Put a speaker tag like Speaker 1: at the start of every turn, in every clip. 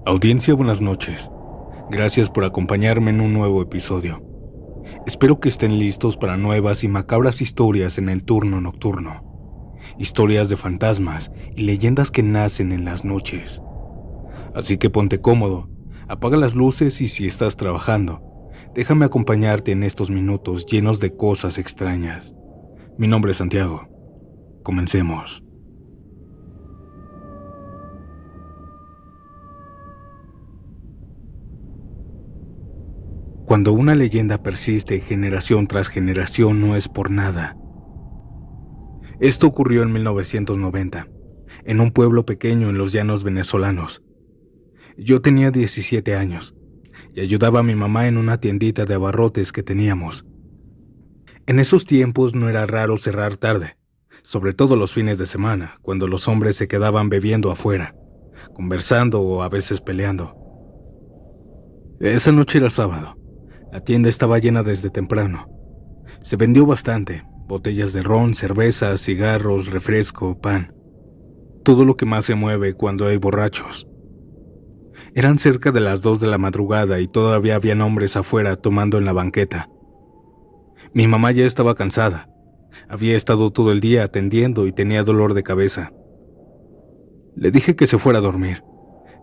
Speaker 1: Audiencia, buenas noches. Gracias por acompañarme en un nuevo episodio. Espero que estén listos para nuevas y macabras historias en el turno nocturno. Historias de fantasmas y leyendas que nacen en las noches. Así que ponte cómodo, apaga las luces y si estás trabajando, déjame acompañarte en estos minutos llenos de cosas extrañas. Mi nombre es Santiago. Comencemos. Cuando una leyenda persiste generación tras generación no es por nada. Esto ocurrió en 1990, en un pueblo pequeño en los llanos venezolanos. Yo tenía 17 años y ayudaba a mi mamá en una tiendita de abarrotes que teníamos. En esos tiempos no era raro cerrar tarde, sobre todo los fines de semana, cuando los hombres se quedaban bebiendo afuera, conversando o a veces peleando. Esa noche era sábado. La tienda estaba llena desde temprano. Se vendió bastante, botellas de ron, cerveza, cigarros, refresco, pan. Todo lo que más se mueve cuando hay borrachos. Eran cerca de las 2 de la madrugada y todavía habían hombres afuera tomando en la banqueta. Mi mamá ya estaba cansada. Había estado todo el día atendiendo y tenía dolor de cabeza. Le dije que se fuera a dormir,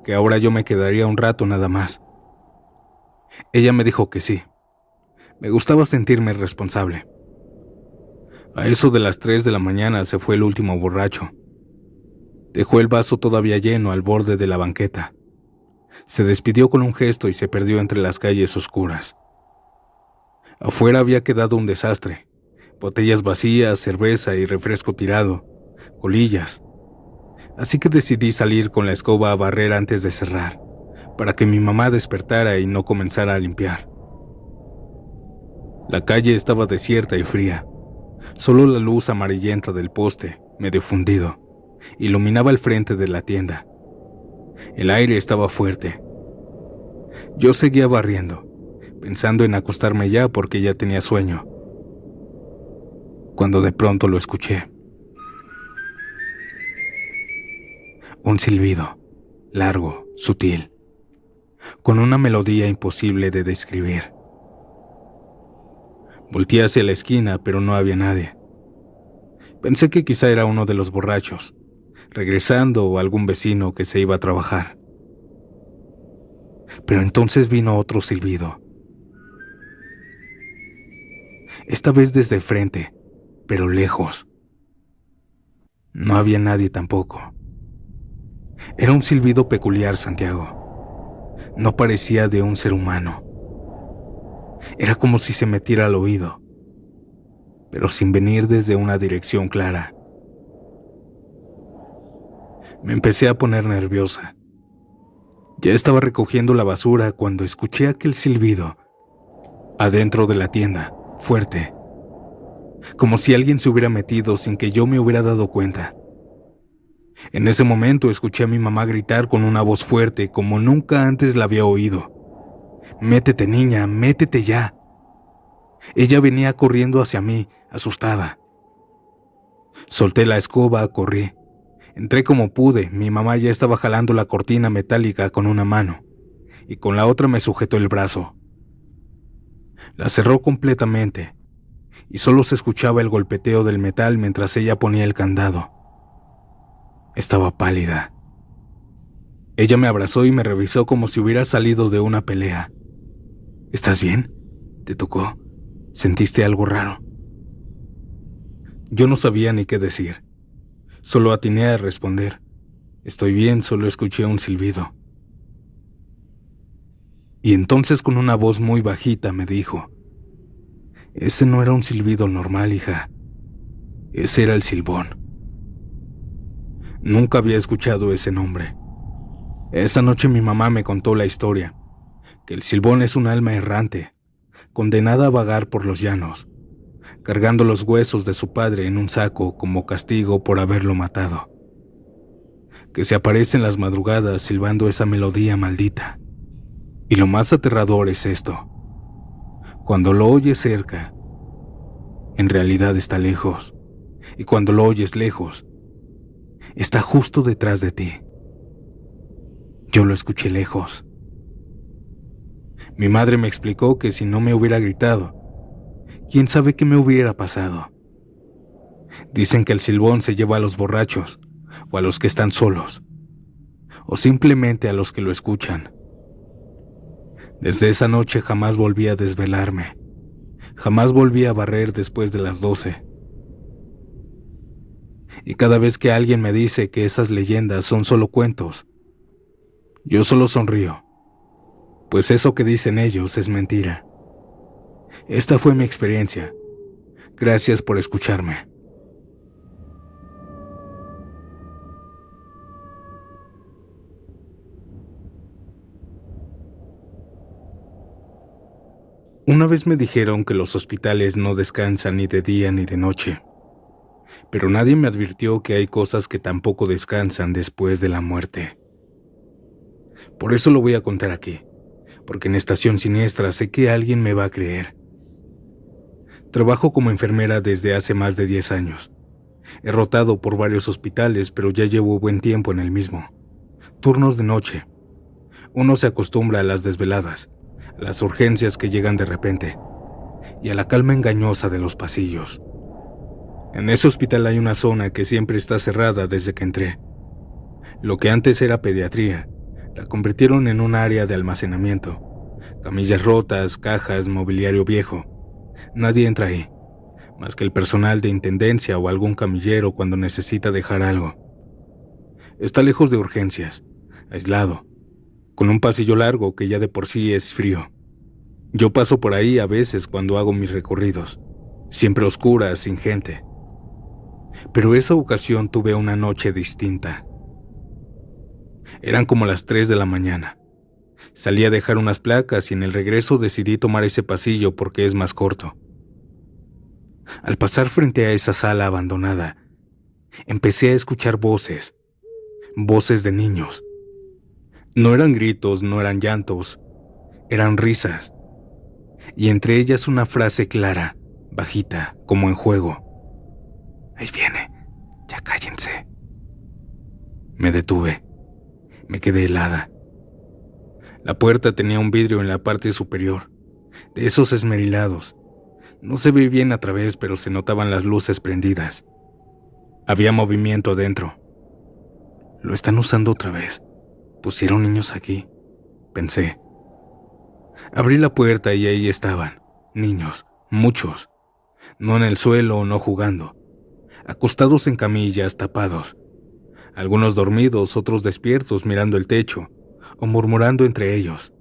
Speaker 1: que ahora yo me quedaría un rato nada más. Ella me dijo que sí. Me gustaba sentirme responsable. A eso de las 3 de la mañana se fue el último borracho. Dejó el vaso todavía lleno al borde de la banqueta. Se despidió con un gesto y se perdió entre las calles oscuras. Afuera había quedado un desastre. Botellas vacías, cerveza y refresco tirado, colillas. Así que decidí salir con la escoba a barrer antes de cerrar, para que mi mamá despertara y no comenzara a limpiar. La calle estaba desierta y fría. Solo la luz amarillenta del poste, medio fundido, iluminaba el frente de la tienda. El aire estaba fuerte. Yo seguía barriendo, pensando en acostarme ya porque ya tenía sueño, cuando de pronto lo escuché. Un silbido, largo, sutil, con una melodía imposible de describir. Volteé hacia la esquina, pero no había nadie. Pensé que quizá era uno de los borrachos, regresando o algún vecino que se iba a trabajar. Pero entonces vino otro silbido. Esta vez desde el frente, pero lejos. No había nadie tampoco. Era un silbido peculiar, Santiago. No parecía de un ser humano. Era como si se metiera al oído, pero sin venir desde una dirección clara. Me empecé a poner nerviosa. Ya estaba recogiendo la basura cuando escuché aquel silbido, adentro de la tienda, fuerte, como si alguien se hubiera metido sin que yo me hubiera dado cuenta. En ese momento escuché a mi mamá gritar con una voz fuerte como nunca antes la había oído. «Métete, niña, métete ya». Ella venía corriendo hacia mí, asustada. Solté la escoba, corrí. Entré como pude, mi mamá ya estaba jalando la cortina metálica con una mano, y con la otra me sujetó el brazo. La cerró completamente, y solo se escuchaba el golpeteo del metal mientras ella ponía el candado. Estaba pálida. Ella me abrazó y me revisó como si hubiera salido de una pelea. «¿Estás bien? ¿Te tocó? ¿Sentiste algo raro?» Yo no sabía ni qué decir. Solo atiné a responder. «Estoy bien, solo escuché un silbido». Y entonces con una voz muy bajita me dijo: «Ese no era un silbido normal, hija. Ese era el Silbón». Nunca había escuchado ese nombre. Esa noche mi mamá me contó la historia, que el Silbón es un alma errante, condenada a vagar por los llanos, cargando los huesos de su padre en un saco como castigo por haberlo matado, que se aparece en las madrugadas silbando esa melodía maldita. Y lo más aterrador es esto: cuando lo oyes cerca, en realidad está lejos, y cuando lo oyes lejos, está justo detrás de ti. Yo lo escuché lejos. Mi madre me explicó que si no me hubiera gritado, quién sabe qué me hubiera pasado. Dicen que el silbón se lleva a los borrachos, o a los que están solos, o simplemente a los que lo escuchan. Desde esa noche jamás volví a desvelarme, jamás volví a barrer después de las 12. Y cada vez que alguien me dice que esas leyendas son solo cuentos, yo solo sonrío, pues eso que dicen ellos es mentira. Esta fue mi experiencia. Gracias por escucharme. Una vez me dijeron que los hospitales no descansan ni de día ni de noche, pero nadie me advirtió que hay cosas que tampoco descansan después de la muerte. Por eso lo voy a contar aquí, porque en Estación Siniestra sé que alguien me va a creer. Trabajo como enfermera desde hace más de 10 años. He rotado por varios hospitales, pero ya llevo buen tiempo en el mismo. Turnos de noche. Uno se acostumbra a las desveladas, a las urgencias que llegan de repente, y a la calma engañosa de los pasillos. En ese hospital hay una zona que siempre está cerrada desde que entré. Lo que antes era pediatría, la convirtieron en un área de almacenamiento. Camillas rotas, cajas, mobiliario viejo. Nadie entra ahí, más que el personal de intendencia o algún camillero cuando necesita dejar algo. Está lejos de urgencias, aislado, con un pasillo largo que ya de por sí es frío. Yo paso por ahí a veces cuando hago mis recorridos, siempre oscura, sin gente. Pero esa ocasión tuve una noche distinta. Eran como las 3 de la mañana. Salí a dejar unas placas y en el regreso decidí tomar ese pasillo porque es más corto. Al pasar frente a esa sala abandonada, empecé a escuchar voces de niños. No eran gritos, no eran llantos, eran risas. Y entre ellas una frase clara, bajita, como en juego. Ahí viene, ya cállense. Me detuve. Me quedé helada. La puerta tenía un vidrio en la parte superior, de esos esmerilados. No se ve bien a través, pero se notaban las luces prendidas. Había movimiento adentro. Lo están usando otra vez. Pusieron niños aquí, pensé. Abrí la puerta y ahí estaban, niños, muchos. No en el suelo o no jugando. Acostados en camillas, tapados. Algunos dormidos, otros despiertos mirando el techo o murmurando entre ellos.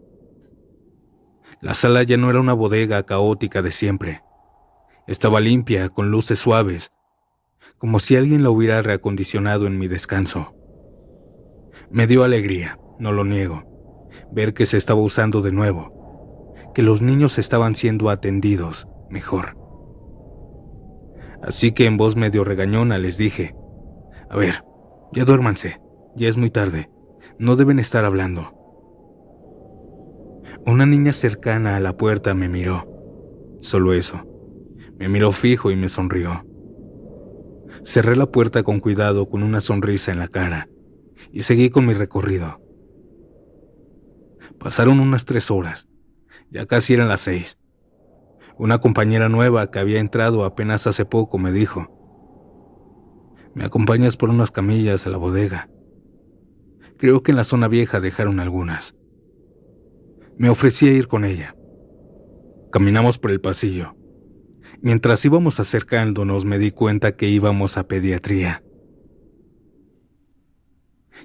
Speaker 1: La sala ya no era una bodega caótica de siempre. Estaba limpia, con luces suaves, como si alguien la hubiera reacondicionado en mi descanso. Me dio alegría, no lo niego, ver que se estaba usando de nuevo, que los niños estaban siendo atendidos mejor. Así que en voz medio regañona les dije, a ver, ya duérmanse, ya es muy tarde, no deben estar hablando. Una niña cercana a la puerta me miró, solo eso, me miró fijo y me sonrió. Cerré la puerta con cuidado con una sonrisa en la cara y seguí con mi recorrido. Pasaron unas 3 horas, ya casi eran las 6. Una compañera nueva que había entrado apenas hace poco me dijo, ¿me acompañas por unas camillas a la bodega? Creo que en la zona vieja dejaron algunas. Me ofrecí a ir con ella. Caminamos por el pasillo. Mientras íbamos acercándonos me di cuenta que íbamos a pediatría.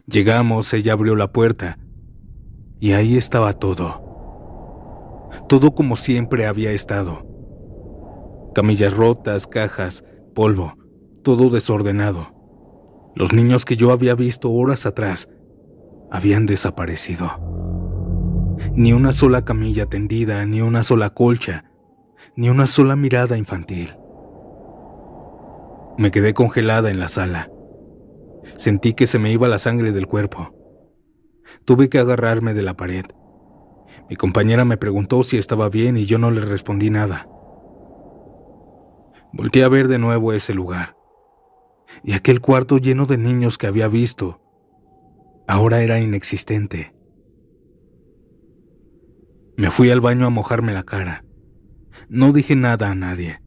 Speaker 1: Llegamos, ella abrió la puerta y ahí estaba todo. Todo como siempre había estado. Camillas rotas, cajas, polvo, todo desordenado. Los niños que yo había visto horas atrás habían desaparecido. Ni una sola camilla tendida, ni una sola colcha, ni una sola mirada infantil. Me quedé congelada en la sala. Sentí que se me iba la sangre del cuerpo. Tuve que agarrarme de la pared. Mi compañera me preguntó si estaba bien y yo no le respondí nada. Volteé a ver de nuevo ese lugar. Y aquel cuarto lleno de niños que había visto ahora era inexistente. Me fui al baño a mojarme la cara. No dije nada a nadie.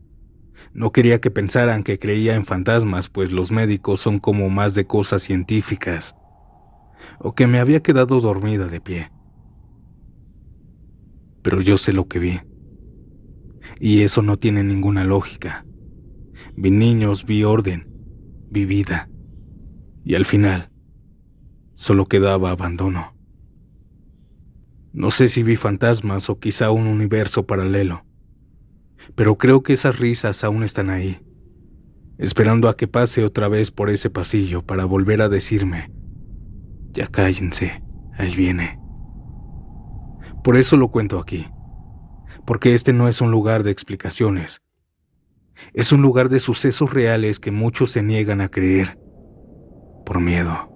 Speaker 1: No quería que pensaran que creía en fantasmas, pues los médicos son como más de cosas científicas, o que me había quedado dormida de pie. Pero yo sé lo que vi, y eso no tiene ninguna lógica. Vi niños, vi orden, vi vida, y al final solo quedaba abandono. No sé si vi fantasmas o quizá un universo paralelo, pero creo que esas risas aún están ahí, esperando a que pase otra vez por ese pasillo para volver a decirme: ya cállense, ahí viene. Por eso lo cuento aquí, porque este no es un lugar de explicaciones, es un lugar de sucesos reales que muchos se niegan a creer, por miedo.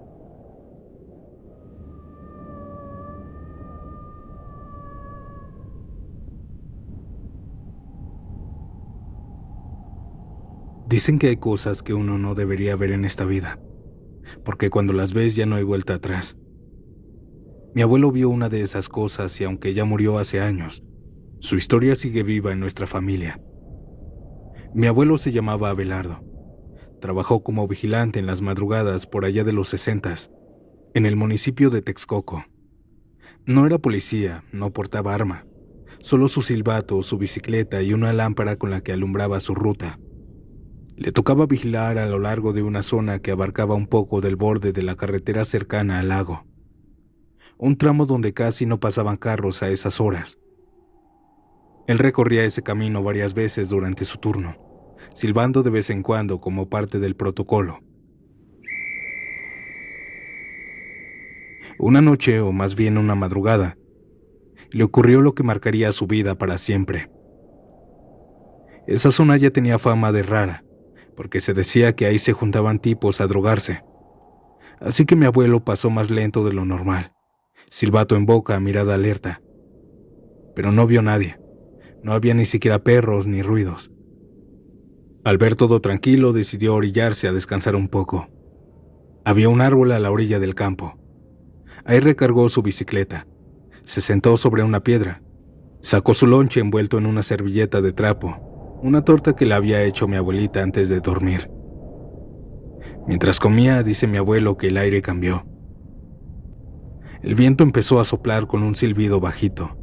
Speaker 1: Dicen que hay cosas que uno no debería ver en esta vida, porque cuando las ves ya no hay vuelta atrás. Mi abuelo vio una de esas cosas y aunque ya murió hace años, su historia sigue viva en nuestra familia. Mi abuelo se llamaba Abelardo. Trabajó como vigilante en las madrugadas por allá de los 60s, en el municipio de Texcoco. No era policía, no portaba arma, solo su silbato, su bicicleta y una lámpara con la que alumbraba su ruta. Le tocaba vigilar a lo largo de una zona que abarcaba un poco del borde de la carretera cercana al lago, un tramo donde casi no pasaban carros a esas horas. Él recorría ese camino varias veces durante su turno, silbando de vez en cuando como parte del protocolo. Una noche, o más bien una madrugada, le ocurrió lo que marcaría su vida para siempre. Esa zona ya tenía fama de rara, porque se decía que ahí se juntaban tipos a drogarse. Así que mi abuelo pasó más lento de lo normal, silbato en boca, mirada alerta. Pero no vio nadie, no había ni siquiera perros ni ruidos. Al ver todo tranquilo, decidió orillarse a descansar un poco. Había un árbol a la orilla del campo. Ahí recargó su bicicleta, se sentó sobre una piedra, sacó su lonche envuelto en una servilleta de trapo, una torta que le había hecho mi abuelita antes de dormir. Mientras comía, dice mi abuelo que el aire cambió. El viento empezó a soplar con un silbido bajito.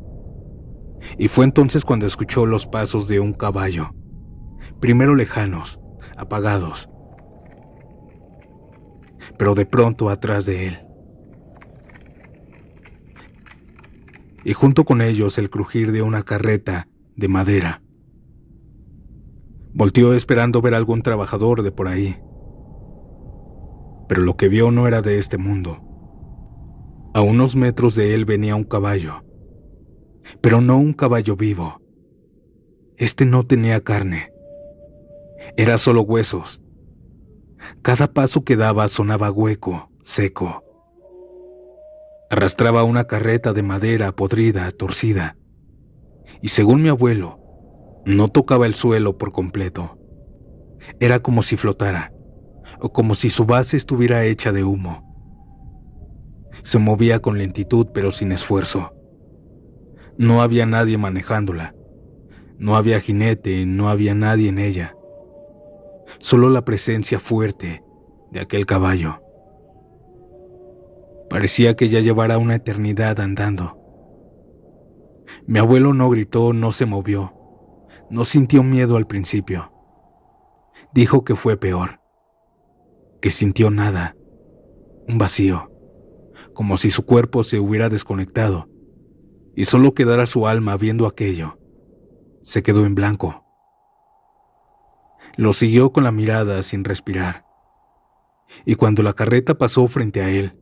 Speaker 1: Y fue entonces cuando escuchó los pasos de un caballo, primero lejanos, apagados, pero de pronto atrás de él. Y junto con ellos el crujir de una carreta de madera. Volteó esperando ver algún trabajador de por ahí. Pero lo que vio no era de este mundo. A unos metros de él venía un caballo, pero no un caballo vivo. Este no tenía carne, era solo huesos. Cada paso que daba sonaba hueco, seco. Arrastraba una carreta de madera podrida, torcida, y según mi abuelo, no tocaba el suelo por completo. Era como si flotara, o como si su base estuviera hecha de humo. Se movía con lentitud pero sin esfuerzo. No había nadie manejándola. No había jinete, no había nadie en ella. Solo la presencia fuerte de aquel caballo. Parecía que ya llevara una eternidad andando. Mi abuelo no gritó, no se movió, no sintió miedo al principio. Dijo que fue peor, que sintió nada, un vacío, como si su cuerpo se hubiera desconectado y solo quedara su alma viendo aquello. Se quedó en blanco. Lo siguió con la mirada sin respirar. Y cuando la carreta pasó frente a él,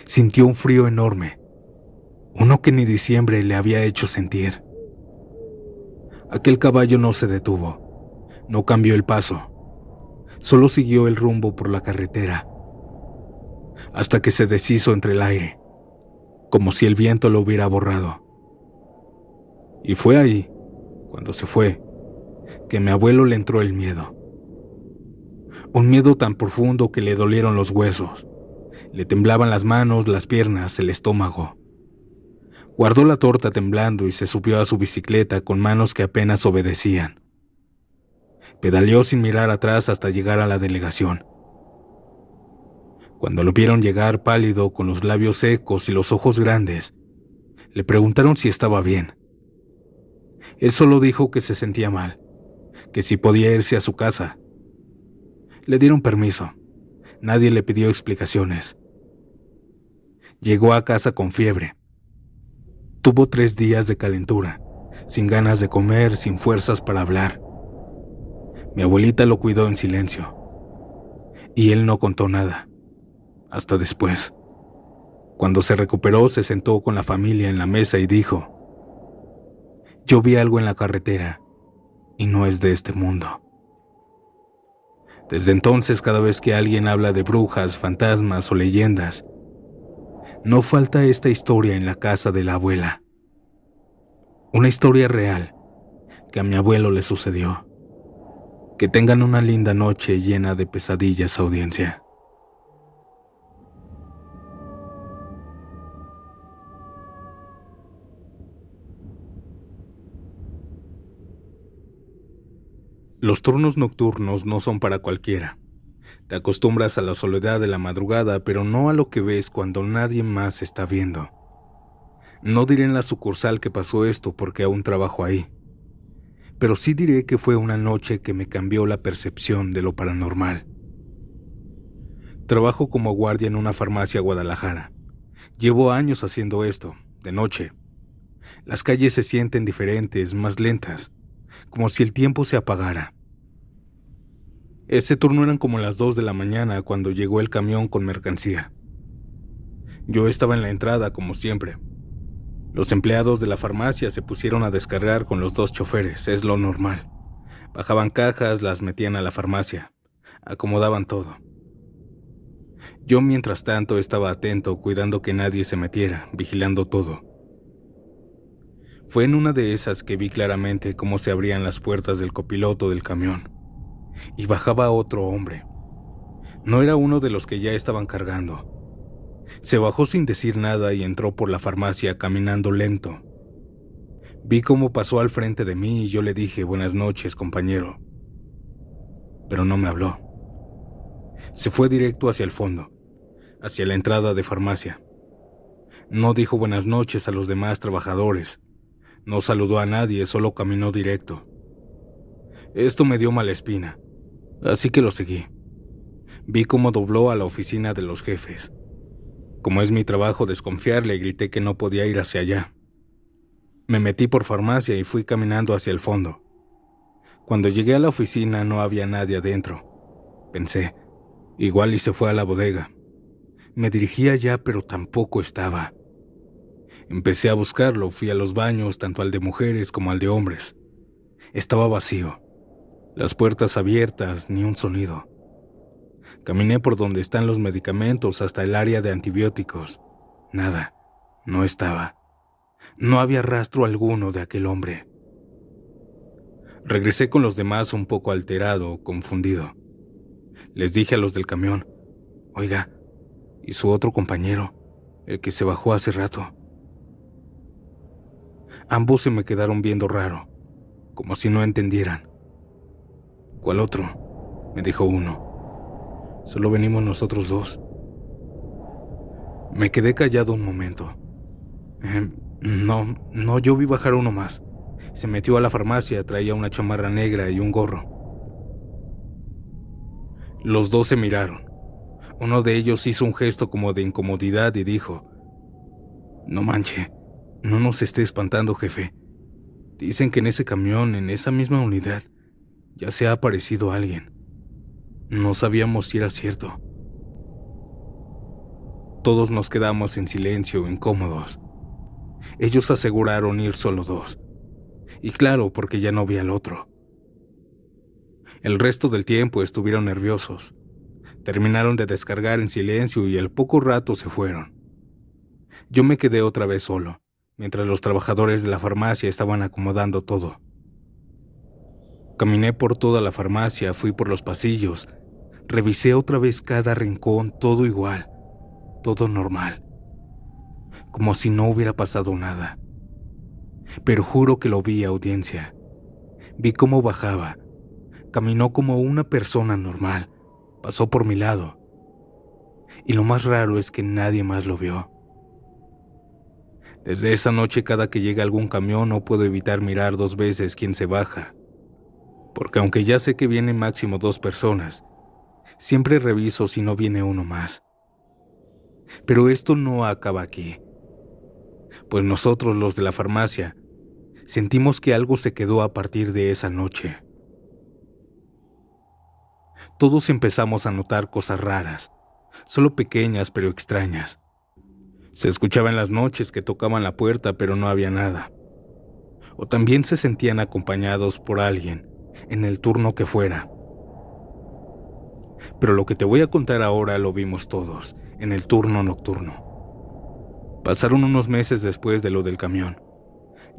Speaker 1: sintió un frío enorme, uno que ni diciembre le había hecho sentir. Aquel caballo no se detuvo, no cambió el paso, solo siguió el rumbo por la carretera, hasta que se deshizo entre el aire, como si el viento lo hubiera borrado. Y fue ahí, cuando se fue, que a mi abuelo le entró el miedo. Un miedo tan profundo que le dolieron los huesos, le temblaban las manos, las piernas, el estómago. Guardó la torta temblando y se subió a su bicicleta con manos que apenas obedecían. Pedaleó sin mirar atrás hasta llegar a la delegación. Cuando lo vieron llegar pálido, con los labios secos y los ojos grandes, le preguntaron si estaba bien. Él solo dijo que se sentía mal, que si podía irse a su casa. Le dieron permiso. Nadie le pidió explicaciones. Llegó a casa con fiebre. Tuvo 3 días de calentura, sin ganas de comer, sin fuerzas para hablar. Mi abuelita lo cuidó en silencio. Y él no contó nada. Hasta después. Cuando se recuperó, se sentó con la familia en la mesa y dijo: yo vi algo en la carretera y no es de este mundo. Desde entonces, cada vez que alguien habla de brujas, fantasmas o leyendas, no falta esta historia en la casa de la abuela. Una historia real que a mi abuelo le sucedió. Que tengan una linda noche llena de pesadillas, audiencia. Los turnos nocturnos no son para cualquiera. Te acostumbras a la soledad de la madrugada, pero no a lo que ves cuando nadie más está viendo. No diré en la sucursal que pasó esto porque aún trabajo ahí, pero sí diré que fue una noche que me cambió la percepción de lo paranormal. Trabajo como guardia en una farmacia Guadalajara. Llevo años haciendo esto, de noche. Las calles se sienten diferentes, más lentas, como si el tiempo se apagara. Ese turno eran como las 2 de la mañana cuando llegó el camión con mercancía. Yo estaba en la entrada como siempre. Los empleados de la farmacia se pusieron a descargar con los 2 choferes, es lo normal. Bajaban cajas, las metían a la farmacia, acomodaban todo. Yo, mientras tanto, estaba atento, cuidando que nadie se metiera, vigilando todo. Fue en una de esas que vi claramente cómo se abrían las puertas del copiloto del camión, y bajaba otro hombre. No era uno de los que ya estaban cargando. Se bajó sin decir nada y entró por la farmacia caminando lento. Vi cómo pasó al frente de mí y yo le dije: buenas noches, compañero. Pero no me habló. Se fue directo hacia el fondo, hacia la entrada de farmacia. No dijo buenas noches a los demás trabajadores. No saludó a nadie, solo caminó directo. Esto me dio mala espina, así que lo seguí. Vi cómo dobló a la oficina de los jefes. Como es mi trabajo desconfiar, le grité que no podía ir hacia allá. Me metí por farmacia y fui caminando hacia el fondo. Cuando llegué a la oficina no había nadie adentro. Pensé, igual y se fue a la bodega. Me dirigí allá, pero tampoco estaba. Empecé a buscarlo, fui a los baños, tanto al de mujeres como al de hombres. Estaba vacío. Las puertas abiertas, ni un sonido. Caminé por donde están los medicamentos hasta el área de antibióticos. Nada, no estaba. No había rastro alguno de aquel hombre. Regresé con los demás un poco alterado, confundido. Les dije a los del camión: oiga, ¿y su otro compañero, el que se bajó hace rato? Ambos se me quedaron viendo raro, como si no entendieran. ¿Cuál otro?, me dijo uno. Solo venimos nosotros 2. Me quedé callado un momento. No, yo vi bajar uno más. Se metió a la farmacia, traía una chamarra negra y un gorro. Los 2 se miraron. Uno de ellos hizo un gesto como de incomodidad y dijo: no manche, no nos esté espantando, jefe. Dicen que en ese camión, en esa misma unidad, ya se ha aparecido alguien. No sabíamos si era cierto. Todos nos quedamos en silencio, incómodos. Ellos aseguraron ir solo 2. Y claro, porque ya no vi al otro. El resto del tiempo estuvieron nerviosos. Terminaron de descargar en silencio y al poco rato se fueron. Yo me quedé otra vez solo, mientras los trabajadores de la farmacia estaban acomodando todo. Caminé por toda la farmacia, fui por los pasillos, revisé otra vez cada rincón, todo igual, todo normal. como si no hubiera pasado nada. Pero juro que lo vi, audiencia. Vi cómo bajaba, caminó como una persona normal, pasó por mi lado. Y lo más raro es que nadie más lo vio. Desde esa noche, cada que llega algún camión, no puedo evitar mirar 2 veces quién se baja, porque aunque ya sé que vienen máximo 2 personas, siempre reviso si no viene uno más. Pero esto no acaba aquí, pues nosotros, los de la farmacia, sentimos que algo se quedó a partir de esa noche. Todos empezamos a notar cosas raras, solo pequeñas pero extrañas. Se escuchaba en las noches que tocaban la puerta, pero no había nada. O también se sentían acompañados por alguien, en el turno que fuera. Pero lo que te voy a contar ahora lo vimos todos, en el turno nocturno. Pasaron unos meses después de lo del camión.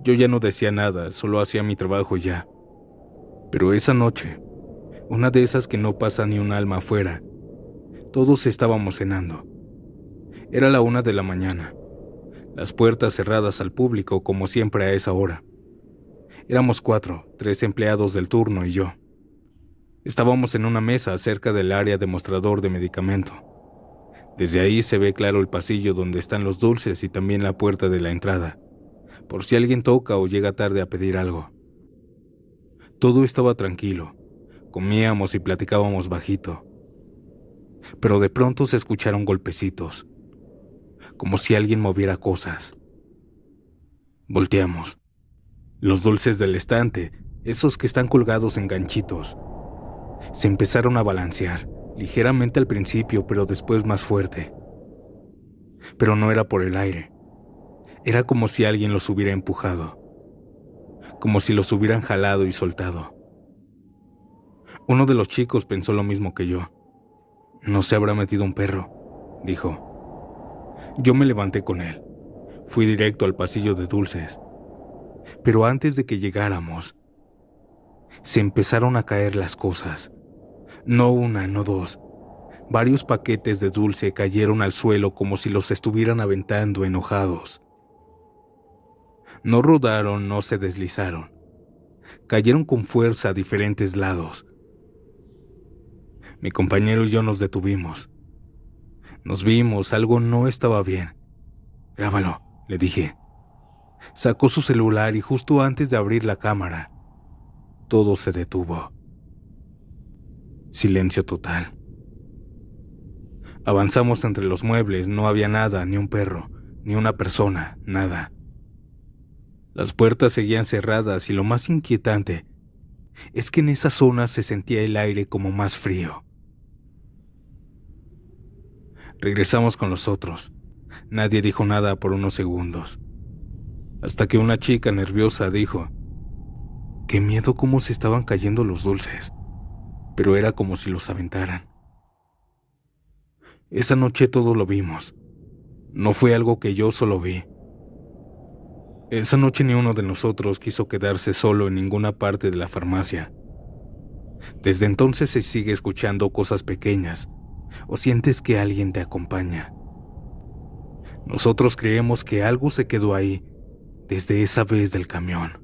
Speaker 1: Yo ya no decía nada, solo hacía mi trabajo y ya. Pero esa noche, una de esas que no pasa ni un alma afuera, todos estábamos cenando. Era la 1 de la mañana, las puertas cerradas al público como siempre a esa hora. Éramos 4, 3 empleados del turno y yo. Estábamos en una mesa cerca del área de mostrador de medicamento. Desde ahí se ve claro el pasillo donde están los dulces y también la puerta de la entrada, por si alguien toca o llega tarde a pedir algo. Todo estaba tranquilo, comíamos y platicábamos bajito. Pero de pronto se escucharon golpecitos, como si alguien moviera cosas. Volteamos. Los dulces del estante, esos que están colgados en ganchitos, se empezaron a balancear, ligeramente al principio, pero después más fuerte. Pero no era por el aire. Era como si alguien los hubiera empujado, como si los hubieran jalado y soltado. Uno de los chicos pensó lo mismo que yo. «No se habrá metido un perro», dijo. Yo me levanté con él. Fui directo al pasillo de dulces. Pero antes de que llegáramos, se empezaron a caer las cosas. No una, no 2. Varios paquetes de dulce cayeron al suelo como si los estuvieran aventando enojados. No rodaron, no se deslizaron. Cayeron con fuerza a diferentes lados. Mi compañero y yo nos detuvimos. Nos vimos, algo no estaba bien. «Grábalo», le dije. Sacó su celular y justo antes de abrir la cámara, todo se detuvo. Silencio total. Avanzamos entre los muebles, no había nada, ni un perro, ni una persona, nada. Las puertas seguían cerradas y lo más inquietante es que en esa zona se sentía el aire como más frío. Regresamos con los otros. Nadie dijo nada por unos segundos, hasta que una chica nerviosa dijo: «Qué miedo cómo se estaban cayendo los dulces», pero era como si los aventaran. Esa noche todos lo vimos. No fue algo que yo solo vi. Esa noche ni uno de nosotros quiso quedarse solo en ninguna parte de la farmacia. Desde entonces se sigue escuchando cosas pequeñas o sientes que alguien te acompaña. Nosotros creemos que algo se quedó ahí desde esa vez del camión.